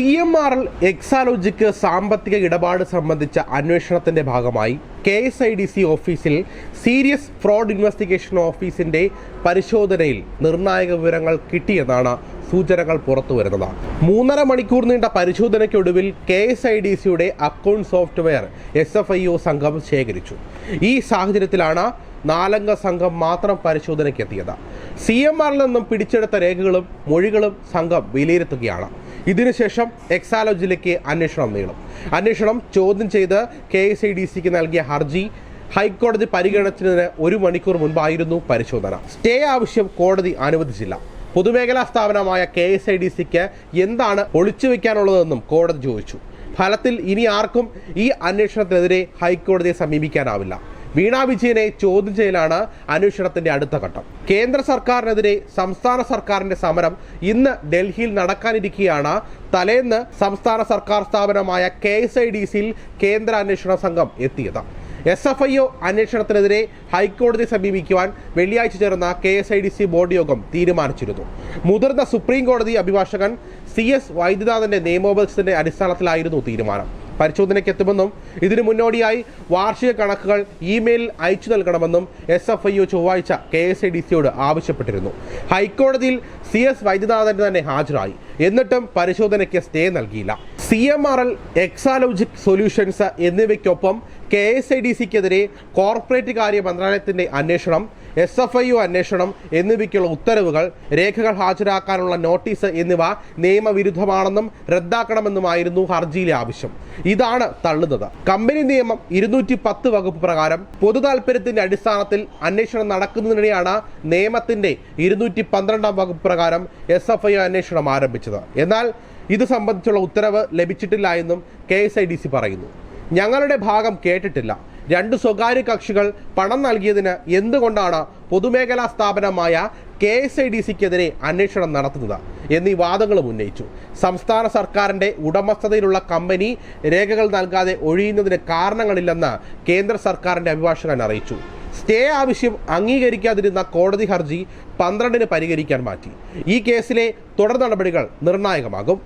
CMRL Exalogic സാമ്പത്തിക ഇടപാട് സംബന്ധിച്ച അന്വേഷണത്തിന്റെ ഭാഗമായി KSIDC ഓഫീസിൽ സീരിയസ് ഫ്രോഡ് ഇൻവെസ്റ്റിഗേഷൻ ഓഫീസിന്റെ പരിശോധനയിൽ നിർണായക വിവരങ്ങൾ കിട്ടിയെന്നാണ് സൂചനകൾ പുറത്തുവരുന്നത്. 3.5 മണിക്കൂർ നീണ്ട പരിശോധനയ്ക്കൊടുവിൽ KSIDCയുടെ അക്കൗണ്ട് സോഫ്റ്റ്വെയർ SFIO സംഘം ശേഖരിച്ചു. ഈ സാഹചര്യത്തിലാണ് 4 അംഗ സംഘം മാത്രം പരിശോധനയ്ക്കെത്തിയത്. CMRൽ നിന്നും പിടിച്ചെടുത്ത രേഖകളും മൊഴികളും സംഘം വിലയിരുത്തുകയാണ്. ഇതിനുശേഷം എക്സാലോജിലേക്ക് അന്വേഷണം നീളും. അന്വേഷണം ചോദ്യം ചെയ്ത് KSIDCക്ക് നൽകിയ ഹർജി ഹൈക്കോടതി പരിഗണിച്ചതിന് 1 മണിക്കൂർ മുൻപായിരുന്നു പരിശോധന. സ്റ്റേ ആവശ്യം കോടതി അനുവദിച്ചില്ല. പൊതുമേഖലാ സ്ഥാപനമായ KSIDCക്ക് എന്താണ് ഒളിച്ചുവെക്കാനുള്ളതെന്നും കോടതി ചോദിച്ചു. ഫലത്തിൽ ഇനി ആർക്കും ഈ അന്വേഷണത്തിനെതിരെ ഹൈക്കോടതിയെ സമീപിക്കാനാവില്ല. വീണ വിജയനെ ചോദ്യം ചെയ്യലാണ് അന്വേഷണത്തിന്റെ അടുത്ത ഘട്ടം. കേന്ദ്ര സർക്കാരിനെതിരെ സംസ്ഥാന സർക്കാരിന്റെ സമരം ഇന്ന് ഡൽഹിയിൽ നടക്കാനിരിക്കെയാണ് തലേന്ന് സംസ്ഥാന സർക്കാർ സ്ഥാപനമായ KSIDCയിൽ കേന്ദ്ര അന്വേഷണ സംഘം എത്തിയത്. SFIO അന്വേഷണത്തിനെതിരെ ഹൈക്കോടതിയെ സമീപിക്കുവാൻ വെള്ളിയാഴ്ച ചേർന്ന KSIDC ബോർഡ് യോഗം തീരുമാനിച്ചിരുന്നു. മുതിർന്ന സുപ്രീം കോടതി അഭിഭാഷകൻ CS വൈദ്യനാഥന്റെ നിയമോപദേശത്തിന്റെ അടിസ്ഥാനത്തിലായിരുന്നു തീരുമാനം. പരിശോധനയ്ക്ക് എത്തുമെന്നും ഇതിനു മുന്നോടിയായി വാർഷിക കണക്കുകൾ ഇമെയിലിൽ അയച്ചു നൽകണമെന്നും SFIO ചൊവ്വാഴ്ച KSIDCയോട് ആവശ്യപ്പെട്ടിരുന്നു. ഹൈക്കോടതിയിൽ CS വൈദ്യനാഥൻ തന്നെ ഹാജരായി. എന്നിട്ടും പരിശോധനയ്ക്ക് സ്റ്റേ നൽകിയില്ല. CMRL, എക്സാലോജിക് സൊല്യൂഷൻസ് എന്നിവയ്ക്കൊപ്പം KSIDCക്കെതിരെ കോർപ്പറേറ്റ് കാര്യ മന്ത്രാലയത്തിന്റെ അന്വേഷണം, SFIO അന്വേഷണം എന്നിവയ്ക്കുള്ള ഉത്തരവുകൾ, രേഖകൾ ഹാജരാക്കാനുള്ള നോട്ടീസ് എന്നിവ നിയമവിരുദ്ധമാണെന്നും റദ്ദാക്കണമെന്നുമായിരുന്നു ഹർജിയിലെ ആവശ്യം. ഇതാണ് തള്ളുന്നത്. കമ്പനി നിയമം 210 വകുപ്പ് പ്രകാരം പൊതു താൽപര്യത്തിന്റെ അടിസ്ഥാനത്തിൽ അന്വേഷണം നടക്കുന്നതിനിടെയാണ് നിയമത്തിന്റെ 212 വകുപ്പ് പ്രകാരം SFIO അന്വേഷണം ആരംഭിച്ചത്. എന്നാൽ ഇത് സംബന്ധിച്ചുള്ള ഉത്തരവ് ലഭിച്ചിട്ടില്ല എന്നും KSIDC പറയുന്നു. ഞങ്ങളുടെ ഭാഗം കേട്ടിട്ടില്ല. 2 സ്വകാര്യ കക്ഷികൾ പണം നൽകിയതിന് എന്തുകൊണ്ടാണ് പൊതുമേഖലാ സ്ഥാപനമായ KSIDCക്കെതിരെ അന്വേഷണം നടത്തുന്നത് എന്നീ വാദങ്ങളും ഉന്നയിച്ചു. സംസ്ഥാന സർക്കാരിന്റെ ഉടമസ്ഥതയിലുള്ള കമ്പനി രേഖകൾ നൽകാതെ ഒഴിയുന്നതിന് കാരണങ്ങളില്ലെന്ന് കേന്ദ്ര സർക്കാരിന്റെ അഭിഭാഷകൻ അറിയിച്ചു. സ്റ്റേ ആവശ്യം അംഗീകരിക്കാതിരുന്ന കോടതി ഹർജി 12-ന് പരിഗണിക്കാൻ മാറ്റി. ഈ കേസിലെ തുടർ നടപടികൾ നിർണായകമാകും.